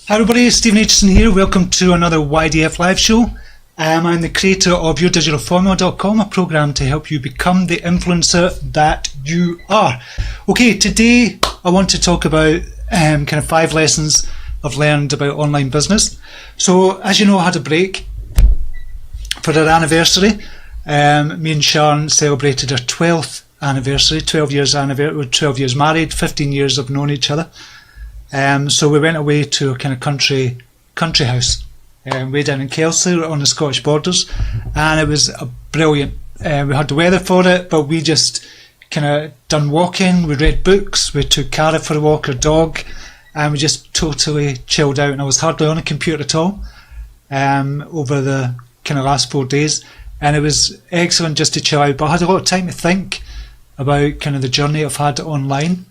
Hi everybody, Stephen Aitchison here. Welcome to another YDFLive show. I'm the creator of YourDigitalFormula.com, a program to help you become the influencer that you are. Okay, today I want to talk about kind of 5 lessons I've learned about online business. So, as you know, I had a break for our anniversary. Me and Sharon celebrated our 12th anniversary, 12 years married, 15 years of knowing each other. So we went away to a kind of country house way down in Kelsey on the Scottish borders, and it was brilliant. We had the weather for it, but we just kind of done walking, we read books, we took Cara for a walk, her dog, and we just totally chilled out, and I was hardly on a computer at all over the kind of last 4 days, and it was excellent just to chill out. But I had a lot of time to think about kind of the journey I've had online.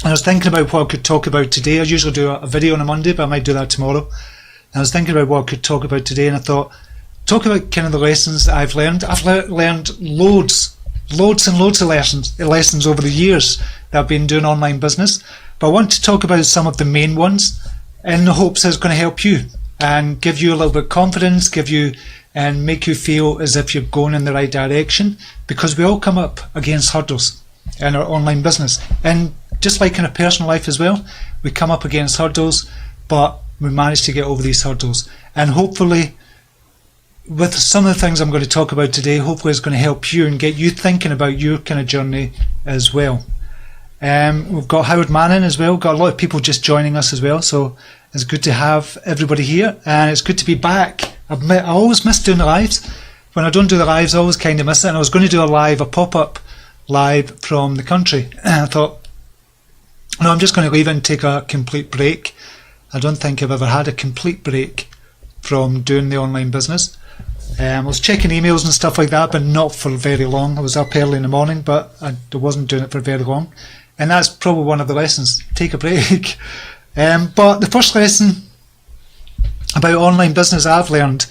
And I was thinking about what I could talk about today. I usually do a video on a Monday, but I might do that tomorrow. And I was thinking about what I could talk about today, and I thought, talk about kind of the lessons I've learned. I've learned loads and loads of lessons over the years that I've been doing online business. But I want to talk about some of the main ones in the hopes that it's going to help you and give you a little bit of confidence, and make you feel as if you're going in the right direction, because we all come up against hurdles in our online business. And just like in a personal life as well, we come up against hurdles, but we manage to get over these hurdles. And hopefully, with some of the things I'm going to talk about today, hopefully it's going to help you and get you thinking about your kind of journey as well. We've got Howard Manning as well, got a lot of people just joining us as well, so it's good to have everybody here, and it's good to be back. I always miss doing the lives. When I don't do the lives, I always kind of miss it, and I was going to do a pop-up live from the country, and I thought, no, I'm just going to leave it and take a complete break. I don't think I've ever had a complete break from doing the online business. I was checking emails and stuff like that, but not for very long. I was up early in the morning, but I wasn't doing it for very long. And that's probably one of the lessons, take a break. But the first lesson about online business I've learned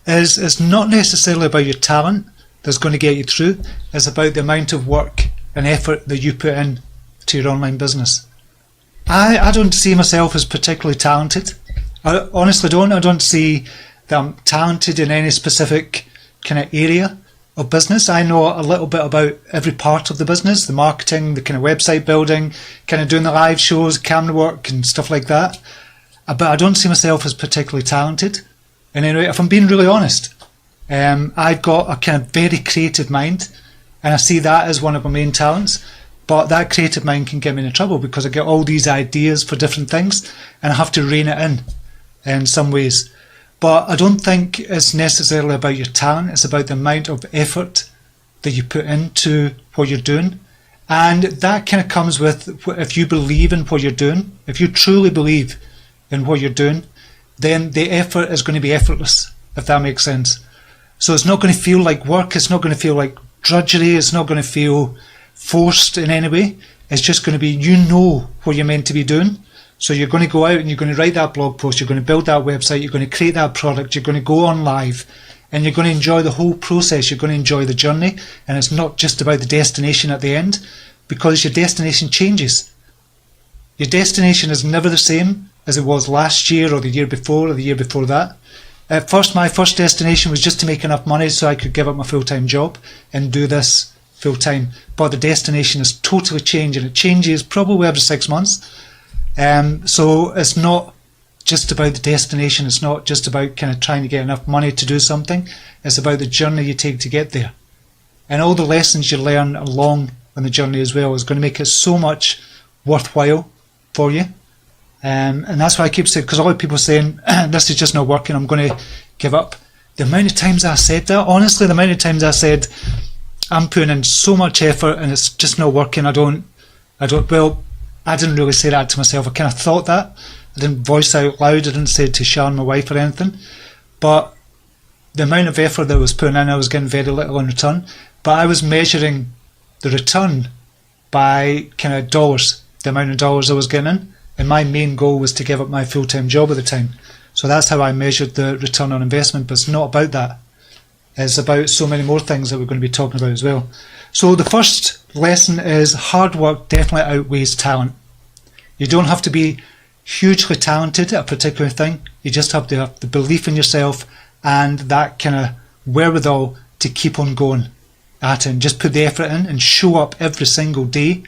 is it's not necessarily about your talent that's going to get you through. It's about the amount of work and effort that you put in to your online business. I don't see myself as particularly talented. I honestly don't. I don't see that I'm talented in any specific kind of area of business. I know a little bit about every part of the business, the marketing, the kind of website building, kind of doing the live shows, camera work and stuff like that. But I don't see myself as particularly talented. And anyway, if I'm being really honest, I've got a kind of very creative mind, and I see that as one of my main talents. But that creative mind can get me into trouble because I get all these ideas for different things, and I have to rein it in some ways. But I don't think it's necessarily about your talent. It's about the amount of effort that you put into what you're doing. And that kind of comes with, if you believe in what you're doing, if you truly believe in what you're doing, then the effort is going to be effortless, if that makes sense. So it's not going to feel like work. It's not going to feel like drudgery. It's not going to feel forced in any way. It's just going to be, you know what you're meant to be doing. So you're going to go out and you're going to write that blog post, you're going to build that website, you're going to create that product, you're going to go on live, and you're going to enjoy the whole process. You're going to enjoy the journey, and it's not just about the destination at the end, because your destination changes. Your destination is never the same as it was last year or the year before or the year before that. At first, my first destination was just to make enough money so I could give up my full-time job and do this full-time. But the destination is totally changing. It changes probably every 6 months. So it's not just about the destination. It's not just about kind of trying to get enough money to do something. It's about the journey you take to get there. And all the lessons you learn along on the journey as well is going to make it so much worthwhile for you. And that's why I keep saying, because a lot of people are saying, this is just not working, I'm going to give up. The amount of times I said that, honestly, the amount of times I said, I'm putting in so much effort and it's just not working. I didn't really say that to myself. I kind of thought that. I didn't voice out loud. I didn't say it to Sharon, my wife, or anything. But the amount of effort that I was putting in, I was getting very little in return. But I was measuring the return by kind of dollars, the amount of dollars I was getting in. And my main goal was to give up my full-time job at the time. So that's how I measured the return on investment. But it's not about that. It's about so many more things that we're going to be talking about as well. So the first lesson is hard work definitely outweighs talent. You don't have to be hugely talented at a particular thing. You just have to have the belief in yourself and that kind of wherewithal to keep on going at it and just put the effort in and show up every single day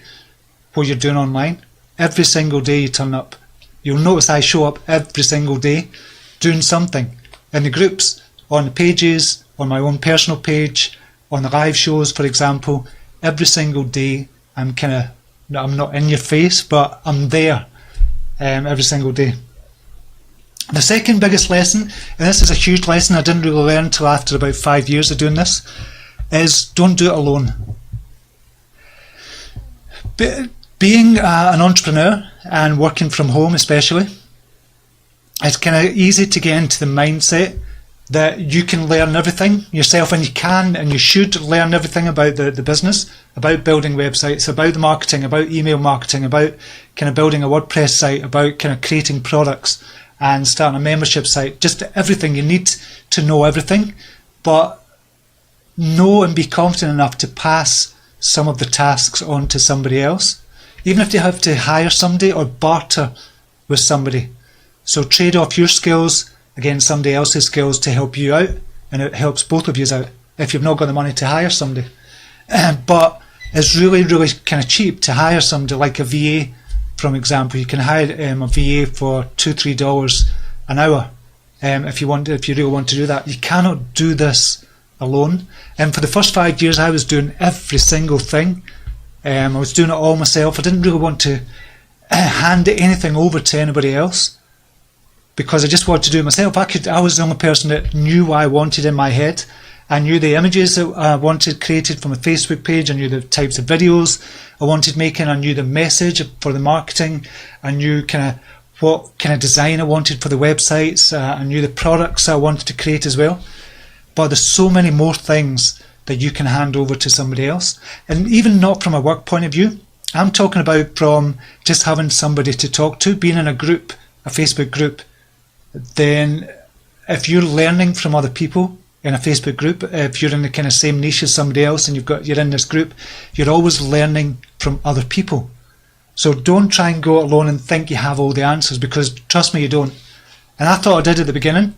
what you're doing online. Every single day you turn up. You'll notice I show up every single day doing something in the groups, on the pages, on my own personal page, on the live shows, for example. Every single day I'm not in your face, but I'm there every single day. The second biggest lesson, and this is a huge lesson I didn't really learn until after about 5 years of doing this, is don't do it alone. Being an entrepreneur and working from home especially, it's kind of easy to get into the mindset that you can learn everything yourself, and you can and you should learn everything about the business, about building websites, about the marketing, about email marketing, about kind of building a WordPress site, about kind of creating products and starting a membership site, just everything. You need to know everything, but know and be confident enough to pass some of the tasks on to somebody else, even if you have to hire somebody or barter with somebody. So trade off your skills against somebody else's skills to help you out, and it helps both of you out if you've not got the money to hire somebody. But it's really, really kind of cheap to hire somebody like a VA, for example. You can hire a VA for $2-3 an hour if you really want to do that. You cannot do this alone. And for the first 5 years I was doing every single thing. I was doing it all myself. I didn't really want to hand anything over to anybody else because I just wanted to do it myself. I was the only person that knew what I wanted in my head. I knew the images that I wanted created from a Facebook page. I knew the types of videos I wanted making. I knew the message for the marketing. I knew kind of what kind of design I wanted for the websites. I knew the products I wanted to create as well. But there's so many more things that you can hand over to somebody else. And even not from a work point of view. I'm talking about from just having somebody to talk to, being in a group, a Facebook group. Then if you're learning from other people in a Facebook group, if you're in the kind of same niche as somebody else and you're in this group, you're always learning from other people. So don't try and go alone and think you have all the answers, because trust me, you don't. And I thought I did at the beginning.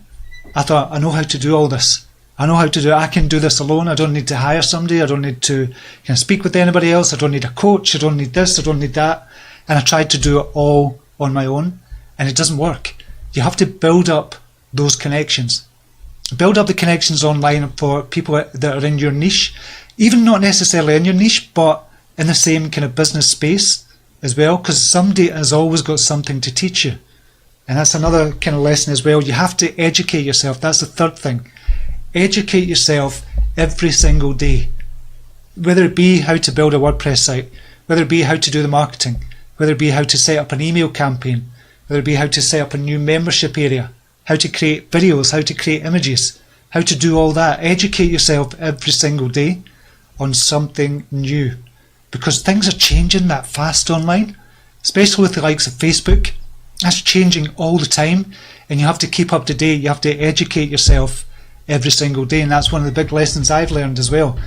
I thought, I know how to do all this. I know how to do it. I can do this alone. I don't need to hire somebody. I don't need to speak with anybody else. I don't need a coach. I don't need this. I don't need that. And I tried to do it all on my own, and it doesn't work. You have to build up those connections. Build up the connections online for people that are in your niche, even not necessarily in your niche, but in the same kind of business space as well, because somebody has always got something to teach you. And that's another kind of lesson as well. You have to educate yourself. That's the third thing. Educate yourself every single day, whether it be how to build a WordPress site, whether it be how to do the marketing, whether it be how to set up an email campaign, whether it be how to set up a new membership area, how to create videos, how to create images, how to do all that. Educate yourself every single day on something new, because things are changing that fast online, especially with the likes of Facebook. That's changing all the time, and you have to keep up to date. You have to educate yourself every single day, and that's one of the big lessons I've learned as well.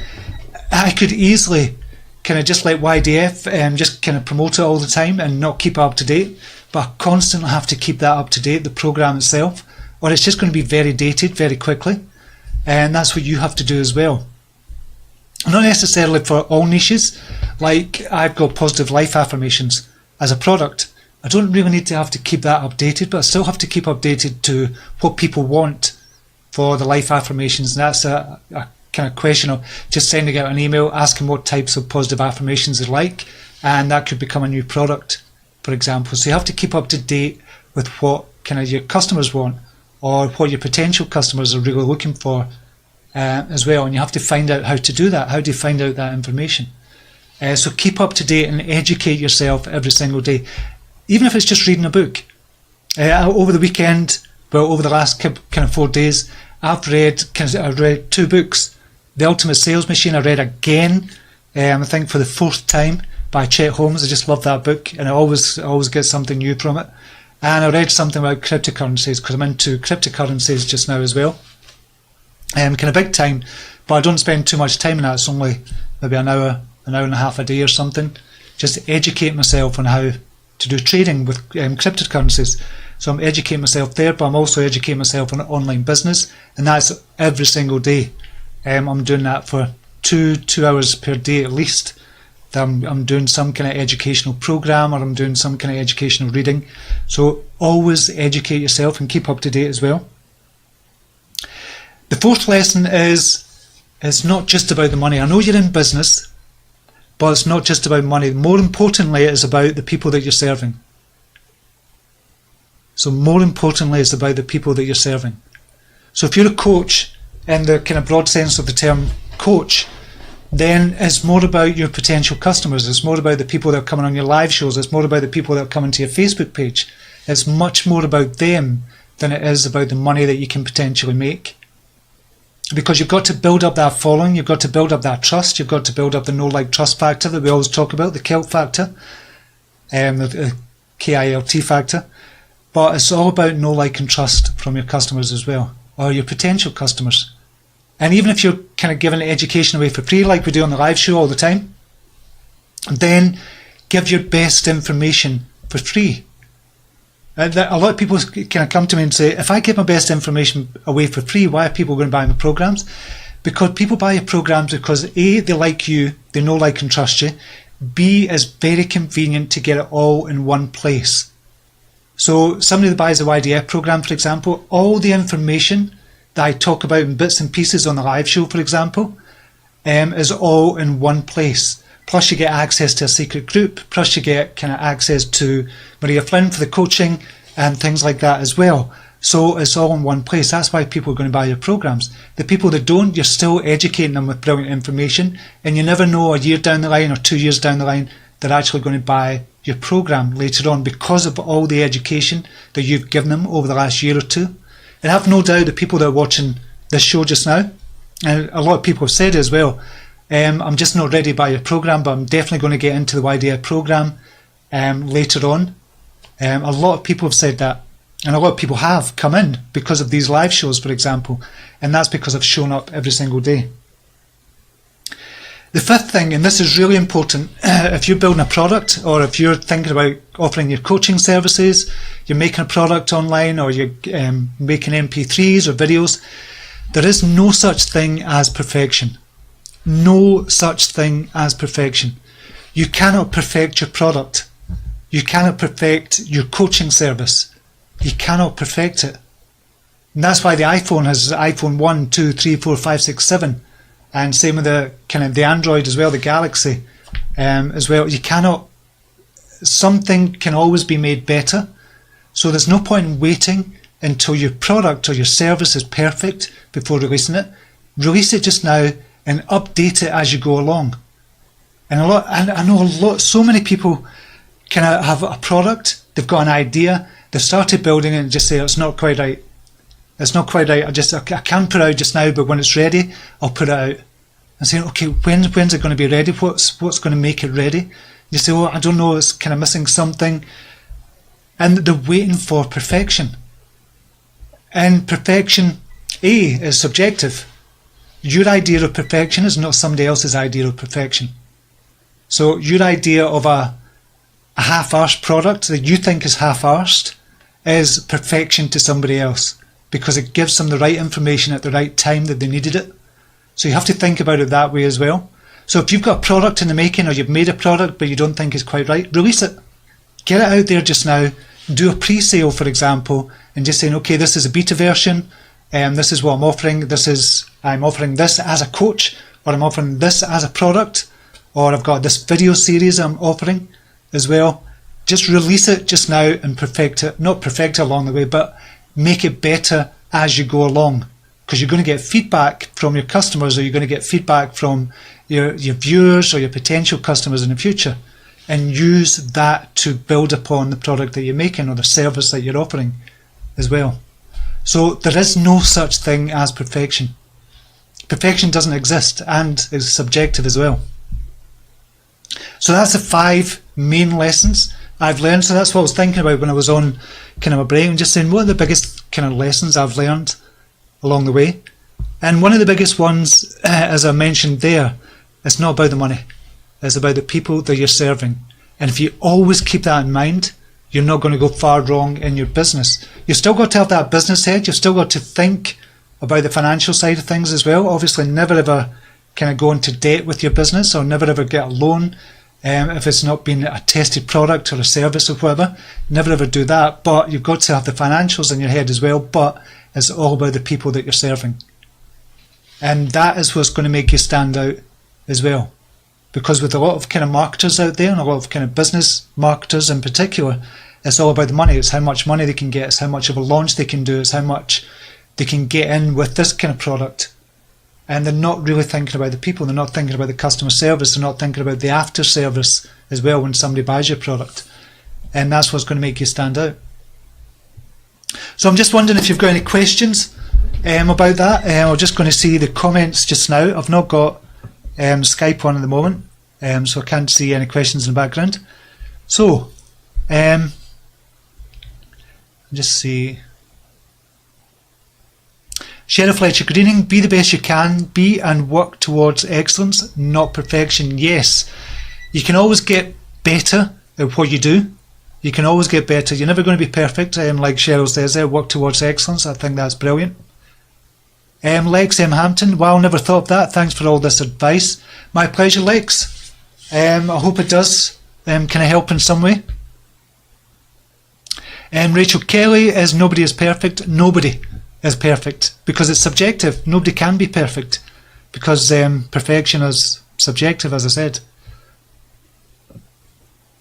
I could easily kind of just let YDF just kind of promote it all the time and not keep up to date, but I constantly have to keep that up to date, the program itself, or it's just going to be very dated very quickly. And that's what you have to do as well. Not necessarily for all niches. Like I've got positive life affirmations as a product. I don't really need to have to keep that updated, but I still have to keep updated to what people want for the life affirmations. And that's a kind of question of just sending out an email asking what types of positive affirmations they like, and that could become a new product, for example. So you have to keep up to date with what kind of your customers want, or what your potential customers are really looking for as well, and you have to find out how to do that. How do you find out that information? So keep up to date and educate yourself every single day, even if it's just reading a book. Over the weekend, well, over the last kind of 4 days, I've read 2 books. The Ultimate Sales Machine I read again, I think for the 4th time, by Chet Holmes. I just love that book, and I always get something new from it. And I read something about cryptocurrencies, because I'm into cryptocurrencies just now as well. Kind of big time, but I don't spend too much time in that. It's only maybe an hour and a half a day or something. Just educate myself on how to do trading with cryptocurrencies. So I'm educating myself there, but I'm also educating myself on online business, and that's every single day. I'm doing that for two hours per day at least. I'm doing some kind of educational program, or I'm doing some kind of educational reading. So always educate yourself and keep up to date as well. The fourth lesson is it's not just about the money. I know you're in business, but it's not just about money. More importantly, it's about the people that you're serving. So more importantly, it's about the people that you're serving. So if you're a coach, in the kind of broad sense of the term coach, then it's more about your potential customers. It's more about the people that are coming on your live shows. It's more about the people that are coming to your Facebook page. It's much more about them than it is about the money that you can potentially make. Because you've got to build up that following, you've got to build up that trust, you've got to build up the know, like, trust factor that we always talk about, the KILT factor, the KILT factor. But it's all about know, like, and trust from your customers as well, or your potential customers. And even if you're kind of giving education away for free, like we do on the live show all the time, then give your best information for free. A lot of people kind of come to me and say, if I give my best information away for free, why are people going to buy my programs? Because people buy your programs because A, they like you, they know, like, and trust you. B, it's very convenient to get it all in one place. So somebody that buys a YDF program, for example, all the information that I talk about in bits and pieces on the live show, for example, is all in one place. Plus you get access to a secret group, plus you get kind of access to Maria Flynn for the coaching and things like that as well. So it's all in one place. That's why people are going to buy your programs. The people that don't, you're still educating them with brilliant information, and you never know, a year down the line or 2 years down the line, they're actually going to buy your program later on because of all the education that you've given them over the last year or two. And I have no doubt the people that are watching this show just now, and a lot of people have said it as well, I'm just not ready to buy your program, but I'm definitely going to get into the YDF program later on. A lot of people have said that, and a lot of people have come in because of these live shows, for example, and that's because I've shown up every single day. The fifth thing, and this is really important, if you're building a product, or if you're thinking about offering your coaching services, you're making a product online, or you're making MP3s or videos, there is no such thing as perfection. No such thing as perfection. You cannot perfect your product. You cannot perfect your coaching service. You cannot perfect it. And that's why the iPhone has iPhone 1, 2, 3, 4, 5, 6, 7. And same with the kind of the Android as well, the Galaxy as well. You cannot, something can always be made better. So there's no point in waiting until your product or your service is perfect before releasing it. Release it just now and update it as you go along. And I know so many people kind of have a product, they've got an idea, they've started building it and just say, it's not quite right. It's not quite right. I can't put it out just now, but when it's ready, I'll put it out. And saying, okay, when's it going to be ready? What's going to make it ready? You say, oh, I don't know, it's kind of missing something. And they're waiting for perfection. And perfection, A, is subjective. Your idea of perfection is not somebody else's idea of perfection. So your idea of a half-arsed product that you think is half-arsed is perfection to somebody else, because it gives them the right information at the right time that they needed it. So you have to think about it that way as well. So if you've got a product in the making, or you've made a product but you don't think it's quite right, release it. Get it out there just now. Do a pre-sale, for example, and just saying, okay, this is a beta version, this is what I'm offering. I'm offering this as a coach, or I'm offering this as a product, or I've got this video series I'm offering as well. Just release it just now and perfect it. Not perfect it along the way, but make it better as you go along, because you're going to get feedback from your customers, or you're going to get feedback from your viewers or your potential customers in the future, and use that to build upon the product that you're making or the service that you're offering as well. So there is no such thing as perfection. Perfection doesn't exist and is subjective as well. So that's the 5 main lessons I've learned. So that's what I was thinking about when I was on kind of a break, and just saying, what are the biggest kind of lessons I've learned along the way? And one of the biggest ones, as I mentioned there, it's not about the money. It's about the people that you're serving. And if you always keep that in mind, you're not going to go far wrong in your business. You've still got to have that business head. You've still got to think about the financial side of things as well. Obviously, never ever kind of go into debt with your business, or never ever get a loan if it's not been a tested product or a service or whatever. Never ever do that. But you've got to have the financials in your head as well. But it's all about the people that you're serving. And that is what's going to make you stand out as well. Because with a lot of kind of marketers out there, and a lot of kind of business marketers in particular, it's all about the money. It's how much money they can get. It's how much of a launch they can do. It's how much they can get in with this kind of product. And they're not really thinking about the people. They're not thinking about the customer service. They're not thinking about the after service as well when somebody buys your product. And that's what's going to make you stand out. So I'm just wondering if you've got any questions about that. I'm just going to see the comments just now. I've not got Skype on at the moment, so I can't see any questions in the background. So, just see. Cheryl Fletcher, good evening. Be the best you can be and work towards excellence, not perfection. Yes, you can always get better at what you do. You can always get better. You're never going to be perfect. Like Cheryl says there, work towards excellence. I think that's brilliant. Lex M. Hampton, wow, never thought of that. Thanks for all this advice. My pleasure, Lex. I hope it does kind of help in some way. Rachel Kelly is nobody is perfect. Nobody is perfect because it's subjective. Nobody can be perfect because perfection is subjective, as I said.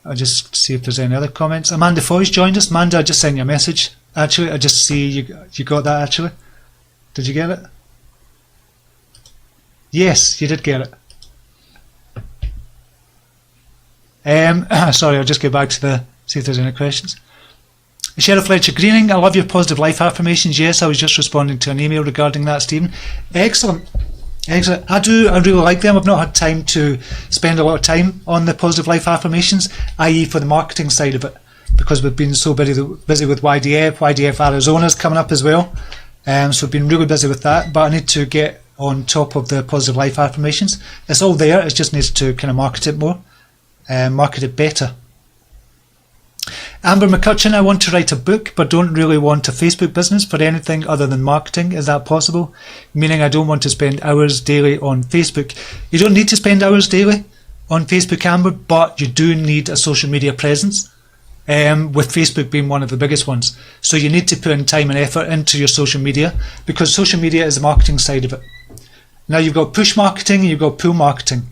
I'll just see if there's any other comments. Amanda Foy's joined us. Amanda, I just sent you a message. Actually, I just see you got that actually. Did you get it? Yes, you did get it. Sorry, I'll just get back to see if there's any questions. Sheriff Fletcher Greening, I love your positive life affirmations. Yes, I was just responding to an email regarding that, Stephen. Excellent. Excellent. I really like them. I've not had time to spend a lot of time on the positive life affirmations, i.e. for the marketing side of it, because we've been so busy with YDF Arizona's coming up as well. So I've been really busy with that, but I need to get on top of the positive life affirmations. It's all there, it just needs to kind of market it more, market it better. Amber McCutcheon, I want to write a book, but don't really want a Facebook business for anything other than marketing. Is that possible? Meaning I don't want to spend hours daily on Facebook. You don't need to spend hours daily on Facebook, Amber, but you do need a social media presence. With Facebook being one of the biggest ones. So you need to put in time and effort into your social media, because social media is the marketing side of it. Now you've got push marketing and you've got pull marketing.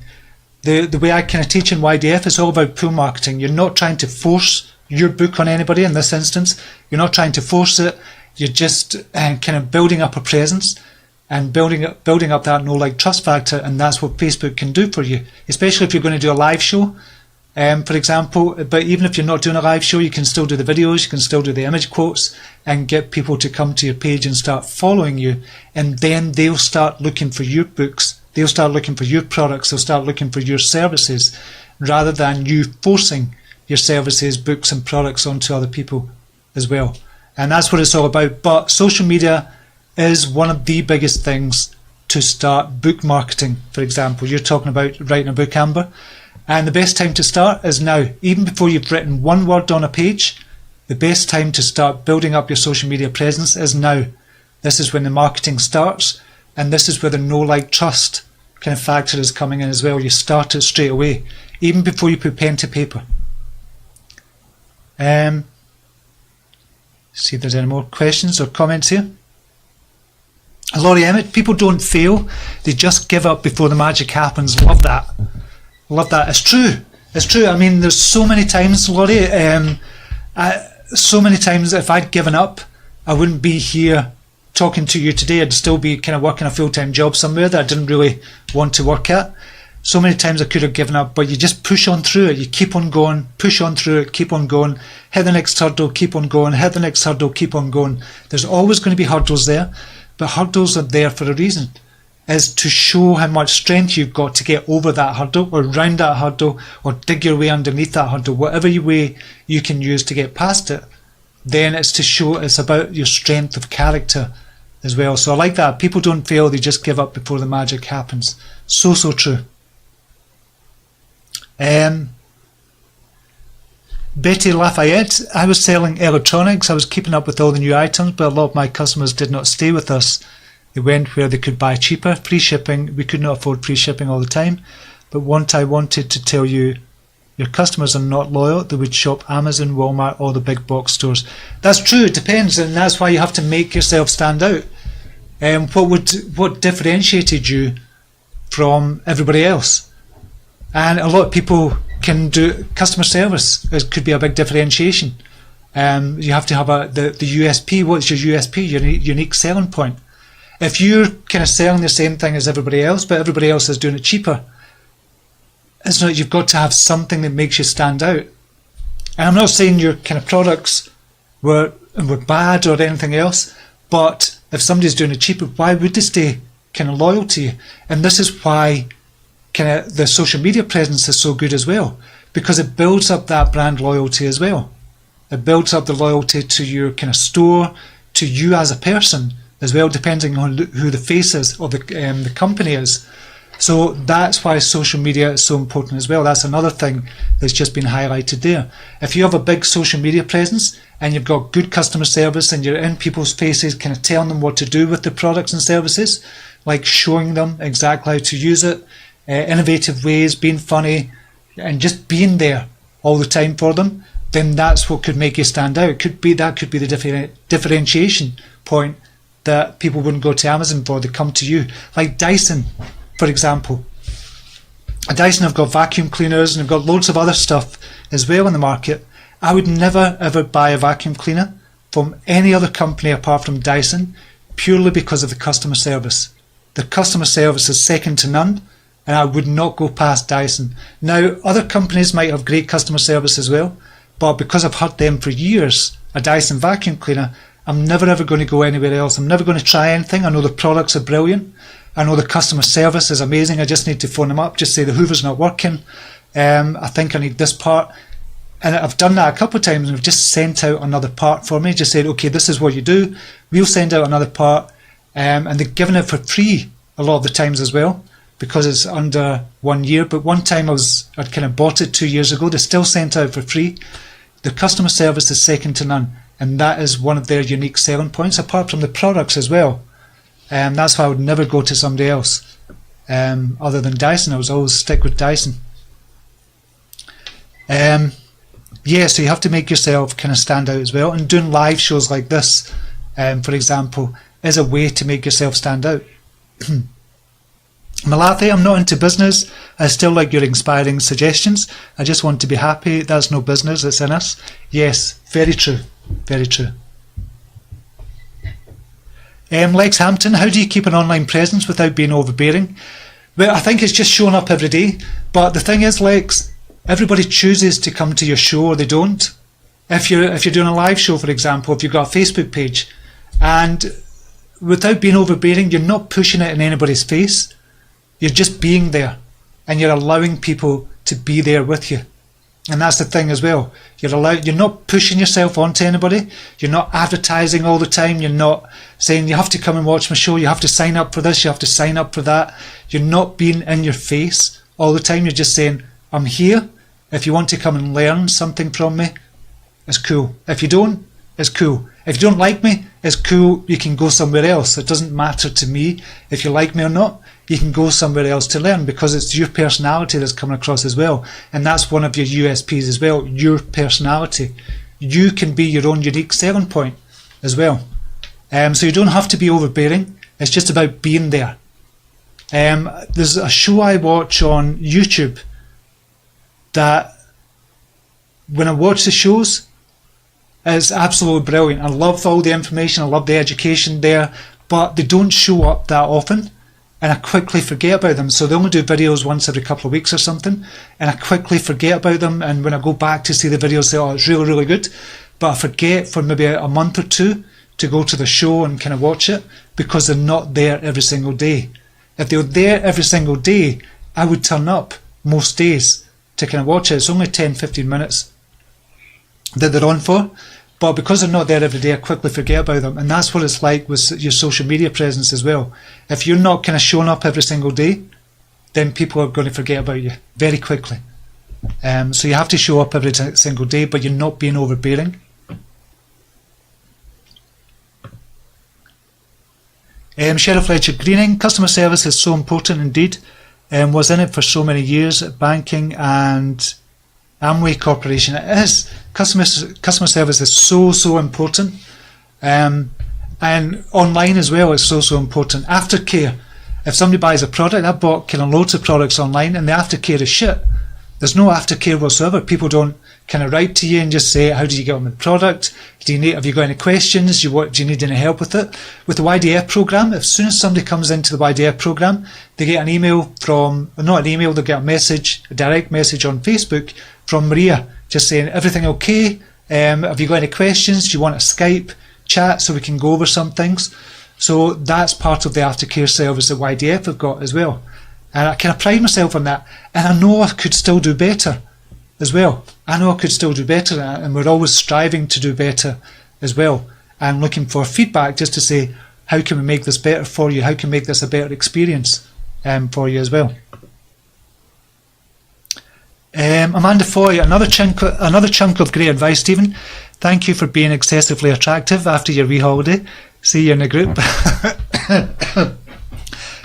The way I kind of teach in YDF is all about pull marketing. You're not trying to force your book on anybody in this instance. You're not trying to force it. You're just kind of building up a presence and building up that know, like, trust factor, and that's what Facebook can do for you, especially if you're going to do a live show. For example, but even if you're not doing a live show, you can still do the videos, you can still do the image quotes and get people to come to your page and start following you, and then they'll start looking for your books, they'll start looking for your products, they'll start looking for your services, rather than you forcing your services, books and products onto other people as well. And that's what it's all about. But social media is one of the biggest things to start book marketing. For example, you're talking about writing a book, Amber. And the best time to start is now. Even before you've written one word on a page, the best time to start building up your social media presence is now. This is when the marketing starts, and this is where the know, like, trust kind of factor is coming in as well. You start it straight away, even before you put pen to paper. See if there's any more questions or comments here. Laurie Emmett, people don't fail, they just give up before the magic happens. Love that. Love that. It's true. It's true. I mean, there's so many times, Laurie, so many times if I'd given up, I wouldn't be here talking to you today. I'd still be kind of working a full-time job somewhere that I didn't really want to work at. So many times I could have given up, but you just push on through it. You keep on going, push on through it, keep on going, hit the next hurdle, keep on going, hit the next hurdle, keep on going. There's always going to be hurdles there, but hurdles are there for a reason. Is to show how much strength you've got to get over that hurdle, or round that hurdle, or dig your way underneath that hurdle, whatever way you can use to get past it. Then it's to show it's about your strength of character as well. So I like that. People don't fail, they just give up before the magic happens. So true. Betty Lafayette, I was selling electronics. I was keeping up with all the new items, but a lot of my customers did not stay with us. They went where they could buy cheaper, free shipping. We could not afford free shipping all the time. But once I wanted to tell you, your customers are not loyal, they would shop Amazon, Walmart, or the big box stores. That's true, it depends, and that's why you have to make yourself stand out. What differentiated you from everybody else? And a lot of people can do customer service. It could be a big differentiation. You have to have the USP. What's your USP? Your unique selling point. If you're kind of selling the same thing as everybody else, but everybody else is doing it cheaper, it's not. You've got to have something that makes you stand out. And I'm not saying your kind of products were bad or anything else, but if somebody's doing it cheaper, why would they stay kind of loyal to you? And this is why kind of the social media presence is so good as well, because it builds up that brand loyalty as well. It builds up the loyalty to your kind of store, to you as a person as well, depending on who the face is or the company is. So that's why social media is so important as well. That's another thing that's just been highlighted there. If you have a big social media presence and you've got good customer service and you're in people's faces kind of telling them what to do with the products and services, like showing them exactly how to use it, innovative ways, being funny, and just being there all the time for them, then that's what could make you stand out. That could be the differentiation point that people wouldn't go to Amazon for. They come to you. Like Dyson, for example. Dyson have got vacuum cleaners and have got loads of other stuff as well in the market. I would never ever buy a vacuum cleaner from any other company apart from Dyson, purely because of the customer service. The customer service is second to none, and I would not go past Dyson. Now, other companies might have great customer service as well, but because I've had them for years, a Dyson vacuum cleaner, I'm never ever going to go anywhere else. I'm never going to try anything. I know the products are brilliant. I know the customer service is amazing. I just need to phone them up, just say the Hoover's not working. I think I need this part. And I've done that a couple of times, and they've just sent out another part for me. Just said, okay, this is what you do. We'll send out another part. And they've given it for free a lot of the times as well, because it's under 1 year. But one time I'd kind of bought it 2 years ago. They still sent out for free. The customer service is second to none. And that is one of their unique selling points, apart from the products as well. That's why I would never go to somebody else other than Dyson. I would always stick with Dyson. Yeah, so you have to make yourself kind of stand out as well. And doing live shows like this, for example, is a way to make yourself stand out. Malathi, I'm not into business. I still like your inspiring suggestions. I just want to be happy. That's no business, it's in us. Yes, very true. Very true. Lex Hampton, how do you keep an online presence without being overbearing? Well, I think it's just showing up every day. But the thing is, Lex, everybody chooses to come to your show or they don't. If you're doing a live show, for example, if you've got a Facebook page, and without being overbearing, you're not pushing it in anybody's face. You're just being there, and you're allowing people to be there with you. And that's the thing as well. You're not pushing yourself onto anybody. You're not advertising all the time. You're not saying you have to come and watch my show. You have to sign up for this. You have to sign up for that. You're not being in your face all the time. You're just saying, I'm here. If you want to come and learn something from me, it's cool. If you don't, it's cool. If you don't like me, it's cool. You can go somewhere else. It doesn't matter to me if you like me or not. You can go somewhere else to learn, because it's your personality that's coming across as well. And that's one of your USPs as well, your personality. You can be your own unique selling point as well. So you don't have to be overbearing. It's just about being there. There's a show I watch on YouTube that when I watch the shows, it's absolutely brilliant. I love all the information. I love the education there, but they don't show up that often. And I quickly forget about them. So they only do videos once every couple of weeks or something, and I quickly forget about them. And when I go back to see the videos, I say, oh, it's really, really good. But I forget for maybe a month or two to go to the show and kind of watch it, because they're not there every single day. If they were there every single day, I would turn up most days to kind of watch it. It's only 10-15 minutes that they're on for. But because they're not there every day, I quickly forget about them. And that's what it's like with your social media presence as well. If you're not kind of showing up every single day, then people are going to forget about you very quickly. So you have to show up every single day, but you're not being overbearing. Cheryl Fletcher Greening, customer service is so important indeed. Was in it for so many years at banking and Amway Corporation. It is. Customer service is so important. And online as well is so important. Aftercare. If somebody buys a product, I've bought kind of loads of products online and the aftercare is shit. There's no aftercare whatsoever. People don't kind of write to you and just say, how did you get on with the product? Have you got any questions? Do you need any help with it? With the YDF program, as soon as somebody comes into the YDF program, they get an email not an email, they get a direct message on Facebook from Maria, just saying, everything okay? Have you got any questions? Do you want a Skype chat so we can go over some things? So that's part of the aftercare service that YDF have got as well. And I kind of pride myself on that. And I know I could still do better as well. I know I could still do better, and we're always striving to do better as well. I'm looking for feedback just to say, how can we make this better for you? How can we make this a better experience for you as well? Amanda Foy, another chunk of great advice, Stephen. Thank you for being excessively attractive after your wee holiday. See you in the group.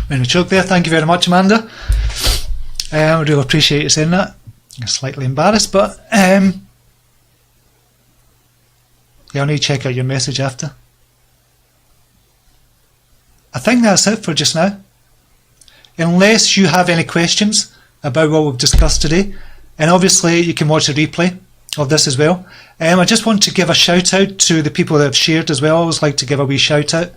In a choke there. Thank you very much, Amanda. I really appreciate you saying that. I'm slightly embarrassed, but yeah, I'll need to check out your message after. I think that's it for just now. Unless you have any questions about what we've discussed today, and obviously you can watch a replay of this as well. I just want to give a shout out to the people that have shared as well. I always like to give a wee shout out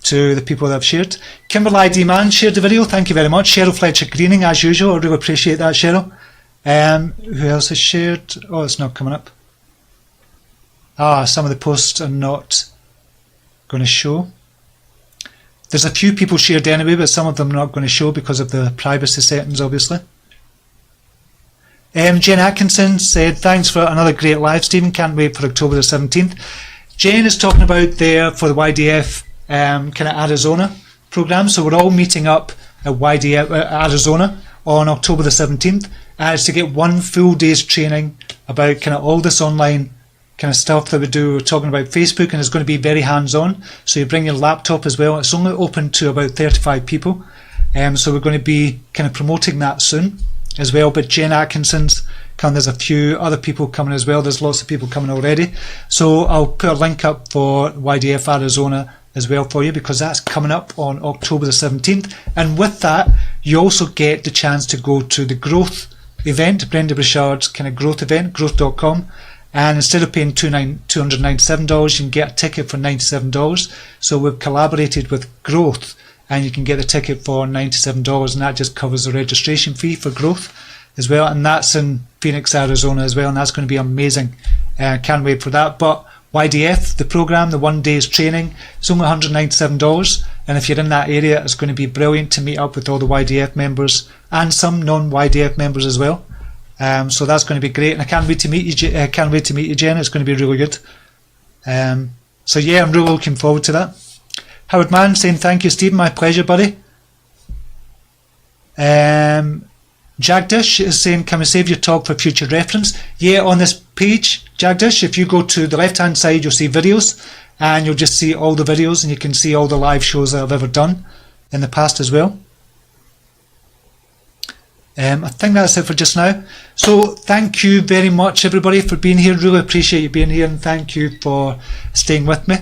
to the people that have shared. Kimberly ID Man shared the video, thank you very much. Cheryl Fletcher Greening, as usual, I really appreciate that, Cheryl. Who else has shared? Oh, it's not coming up. Some of the posts are not going to show. There's a few people shared anyway, but some of them are not going to show because of the privacy settings, obviously. Jen Atkinson said, thanks for another great live, Stephen. Can't wait for October the 17th. Jane is talking about there for the YDF kind of Arizona program. So we're all meeting up at YDF Arizona on October the 17th. It's to get one full day's training about kind of all this online kind of stuff that we do. We're talking about Facebook, and it's going to be very hands-on. So you bring your laptop as well. It's only open to about 35 people. So we're going to be kind of promoting that soon as well. But Jen Atkinson's coming. There's a few other people coming as well. There's lots of people coming already. So I'll put a link up for YDF Arizona as well for you, because that's coming up on October the 17th. And with that, you also get the chance to go to the growth event, Brenda Brichard's kind of growth event, growth.com. And instead of paying $297, you can get a ticket for $97. So we've collaborated with Growth, and you can get the ticket for $97, and that just covers the registration fee for Growth as well. And that's in Phoenix, Arizona as well, and that's going to be amazing. Can't wait for that. But YDF, the program, the 1 day's training, it's only $197, and if you're in that area, it's going to be brilliant to meet up with all the YDF members and some non-YDF members as well. So that's going to be great, and I can't wait to meet you. Jen. It's going to be really good. So yeah, I'm really looking forward to that. Howard Mann saying thank you, Stephen. My pleasure, buddy. Jagdish is saying, can we save your talk for future reference? Yeah, on this page, Jagdish, if you go to the left hand side, you'll see videos, and you'll just see all the videos, and you can see all the live shows that I've ever done in the past as well. I think that's it for just now. So thank you very much, everybody, for being here. Really appreciate you being here, and thank you for staying with me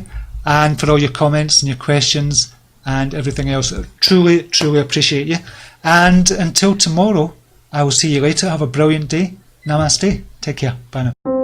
and for all your comments and your questions and everything else. Truly appreciate you. And until tomorrow, I will see you later. Have a brilliant day. Namaste. Take care. Bye now.